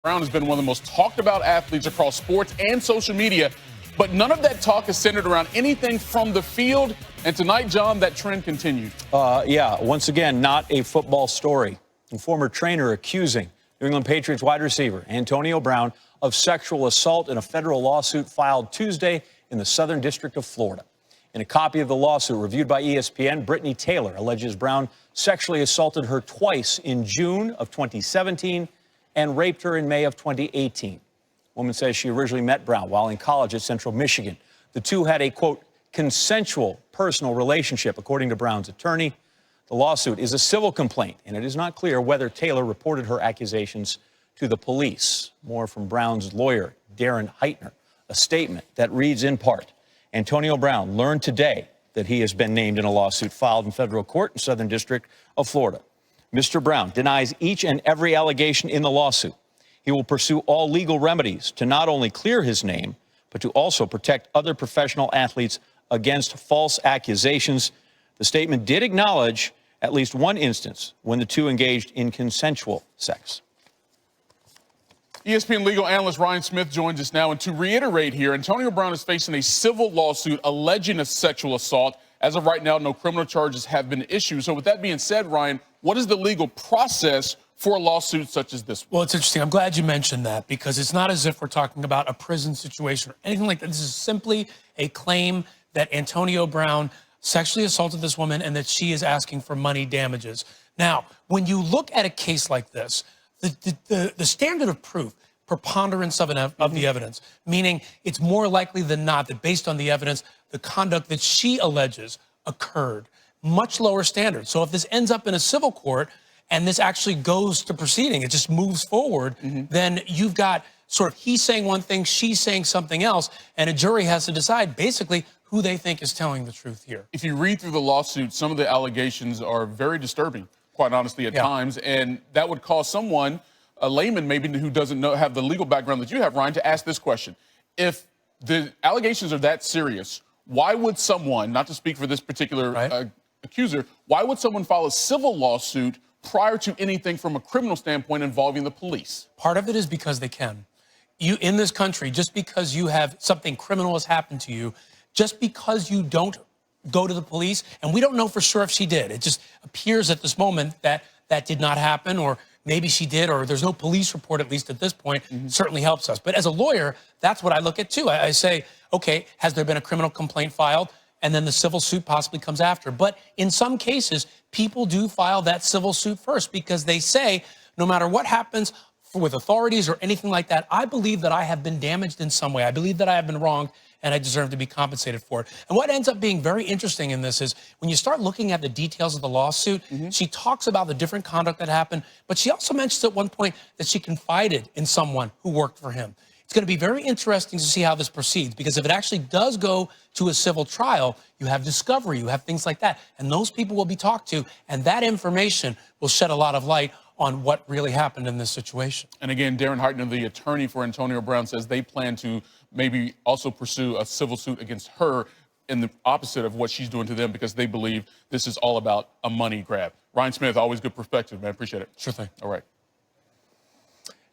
Brown has been one of the most talked about athletes across sports and social media, but none of that talk is centered around anything from the field. And tonight, John, that trend continued. Once again, not a football story. A former trainer accusing New England Patriots wide receiver Antonio Brown of sexual assault in a federal lawsuit filed Tuesday in the Southern District of Florida. In a copy of the lawsuit reviewed by ESPN, Brittany Taylor alleges Brown sexually assaulted her twice in June of 2017 and raped her in May of 2018. The woman says she originally met Brown while in college at Central Michigan. The two had a, quote, consensual personal relationship, according to Brown's attorney. The lawsuit is a civil complaint, and it is not clear whether Taylor reported her accusations to the police. More from Brown's lawyer, Darren Heitner, a statement that reads in part, Antonio Brown learned today that he has been named in a lawsuit filed in federal court in Southern District of Florida. Mr. Brown denies each and every allegation in the lawsuit. He will pursue all legal remedies to not only clear his name, but to also protect other professional athletes against false accusations. The statement did acknowledge at least one instance when the two engaged in consensual sex. ESPN legal analyst Ryan Smith joins us now. And to reiterate here, Antonio Brown is facing a civil lawsuit alleging a sexual assault. As of right now, no criminal charges have been issued. So with that being said, Ryan, what is the legal process for a lawsuit such as this one? Well, it's interesting. I'm glad you mentioned that because it's not as if we're talking about a prison situation or anything like that. This is simply a claim that Antonio Brown sexually assaulted this woman and that she is asking for money damages. Now, when you look at a case like this, the standard of proof, preponderance of the evidence, meaning it's more likely than not that based on the evidence, the conduct that she alleges occurred. Much lower standard. So if this ends up in a civil court and this actually goes to proceeding, it just moves forward, then you've got sort of he's saying one thing, she's saying something else, and a jury has to decide basically who they think is telling the truth here. If you read through the lawsuit, some of the allegations are very disturbing, quite honestly, at times, and that would cause someone, a layman maybe who doesn't have the legal background that you have, Ryan, to ask this question. If the allegations are that serious, why would someone, not to speak for this particular accuser, why would someone file a civil lawsuit prior to anything from a criminal standpoint involving the police? Part of it is because they can. You, in this country, just because you have something criminal has happened to you, just because you don't go to the police, and we don't know for sure if she did. It just appears at this moment that that did not happen, or maybe she did, or there's no police report, at least at this point, certainly helps us. But as a lawyer, that's what I look at too. I say, okay, has there been a criminal complaint filed? And then the civil suit possibly comes after. But in some cases, people do file that civil suit first because they say, no matter what happens with authorities or anything like that, I believe that I have been damaged in some way. I believe that I have been wronged and I deserve to be compensated for it. And what ends up being very interesting in this is when you start looking at the details of the lawsuit, she talks about the different conduct that happened, but she also mentions at one point that she confided in someone who worked for him. It's going to be very interesting to see how this proceeds, because if it actually does go to a civil trial, you have discovery, you have things like that, and those people will be talked to, and that information will shed a lot of light on what really happened in this situation. And again, Darren Heitner, the attorney for Antonio Brown, says they plan to maybe also pursue a civil suit against her in the opposite of what she's doing to them, because they believe this is all about a money grab. Ryan Smith, always good perspective, man. Appreciate it. Sure thing. All right.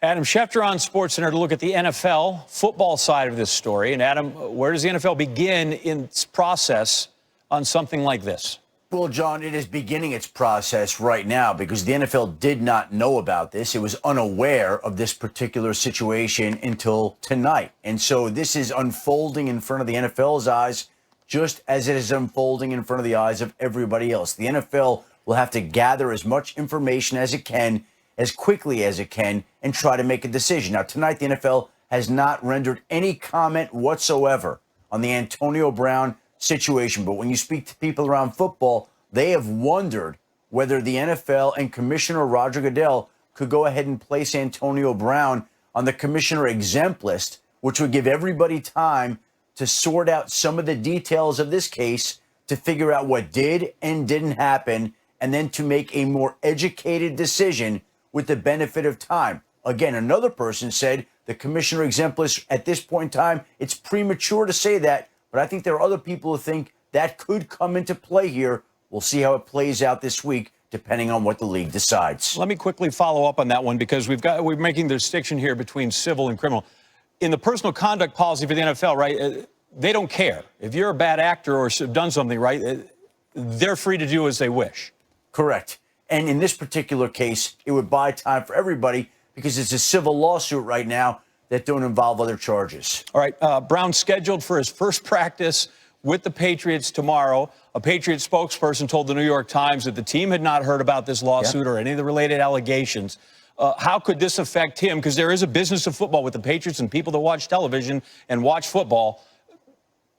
Adam Schefter on SportsCenter to look at the NFL football side of this story. And Adam, where does the NFL begin in its process on something like this? Well, John, it is beginning its process right now because the NFL did not know about this. It was unaware of this particular situation until tonight. And so this is unfolding in front of the NFL's eyes, just as it is unfolding in front of the eyes of everybody else. The NFL will have to gather as much information as it can, as quickly as it can, and try to make a decision. Now, tonight, the NFL has not rendered any comment whatsoever on the Antonio Brown situation. But when you speak to people around football, they have wondered whether the NFL and Commissioner Roger Goodell could go ahead and place Antonio Brown on the commissioner exempt list, which would give everybody time to sort out some of the details of this case, to figure out what did and didn't happen, and then to make a more educated decision with the benefit of time. Again, another person said the commissioner exempt list at this point in time, it's premature to say that, but I think there are other people who think that could come into play here. We'll see how it plays out this week. depending on what the league decides. Let me quickly follow up on that one because we're making the distinction here between civil and criminal. In the personal conduct policy for the NFL, right, they don't care. If you're a bad actor or have done something, right, they're free to do as they wish. Correct. And in this particular case, it would buy time for everybody because it's a civil lawsuit right now that don't involve other charges. All right, Brown scheduled for his first practice with the Patriots tomorrow. A Patriots spokesperson told the New York Times that the team had not heard about this lawsuit or any of the related allegations. How could this affect him? Because there is a business of football with the Patriots and people that watch television and watch football.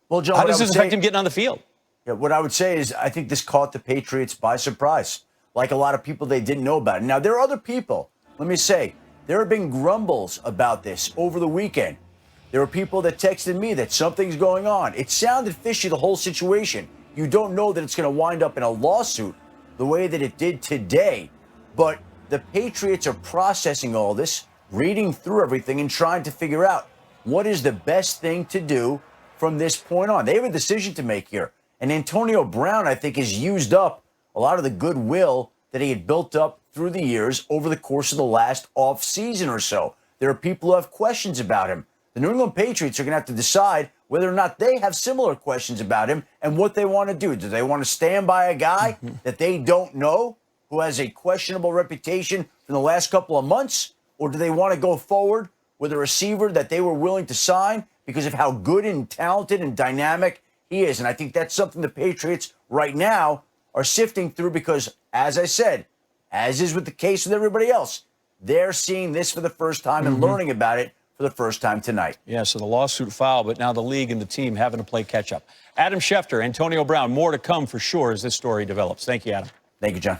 Well, John, how does this affect him getting on the field? Yeah, what I would say is I think this caught the Patriots by surprise. Like a lot of people, they didn't know about it. Now, there are other people. Let me say, there have been grumbles about this over the weekend. There were people that texted me that something's going on. It sounded fishy, the whole situation. You don't know that it's going to wind up in a lawsuit the way that it did today. But the Patriots are processing all this, reading through everything, and trying to figure out what is the best thing to do from this point on. They have a decision to make here. And Antonio Brown, I think, has used up a lot of the goodwill that he had built up through the years over the course of the last offseason or so. There are people who have questions about him. The New England Patriots are going to have to decide whether or not they have similar questions about him and what they want to do. Do they want to stand by a guy that they don't know, who has a questionable reputation from the last couple of months? Or do they want to go forward with a receiver that they were willing to sign because of how good and talented and dynamic he is? And I think that's something the Patriots right now are sifting through because, as I said, as is with the case with everybody else, they're seeing this for the first time and learning about it for the first time tonight. Yeah, so the lawsuit filed, but now the league and the team having to play catch up. Adam Schefter, Antonio Brown, more to come for sure as this story develops. Thank you, Adam. Thank you, John.